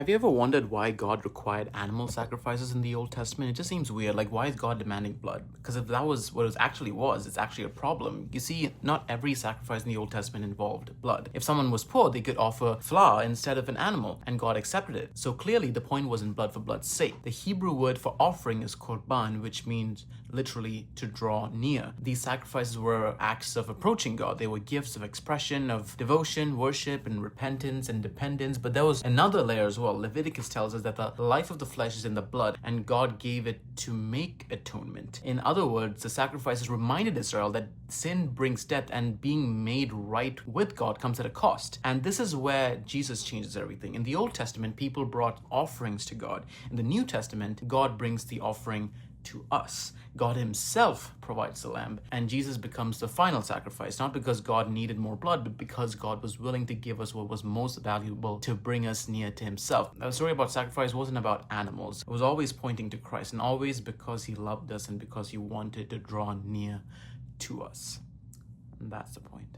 Have you ever wondered why God required animal sacrifices in the Old Testament? It just seems weird. Like, why is God demanding blood? Because if that was what it actually was, it's actually a problem. You see, not every sacrifice in the Old Testament involved blood. If someone was poor, they could offer flour instead of an animal, and God accepted it. So clearly, the point wasn't blood for blood's sake. The Hebrew word for offering is korban, which means literally to draw near. These sacrifices were acts of approaching God. They were gifts of expression, of devotion, worship, and repentance and dependence. But there was another layer as well. Leviticus tells us that the life of the flesh is in the blood, and God gave it to make atonement. In other words, the sacrifices reminded Israel that sin brings death, and being made right with God comes at a cost. And this is where Jesus changes everything. In the Old Testament, people brought offerings to God. In the New Testament, God brings the offering to us. God himself provides the lamb, and Jesus becomes the final sacrifice, not because God needed more blood, but because God was willing to give us what was most valuable to bring us near to himself. The story about sacrifice wasn't about animals. It was always pointing to Christ, and always because he loved us and because he wanted to draw near to us. And that's the point.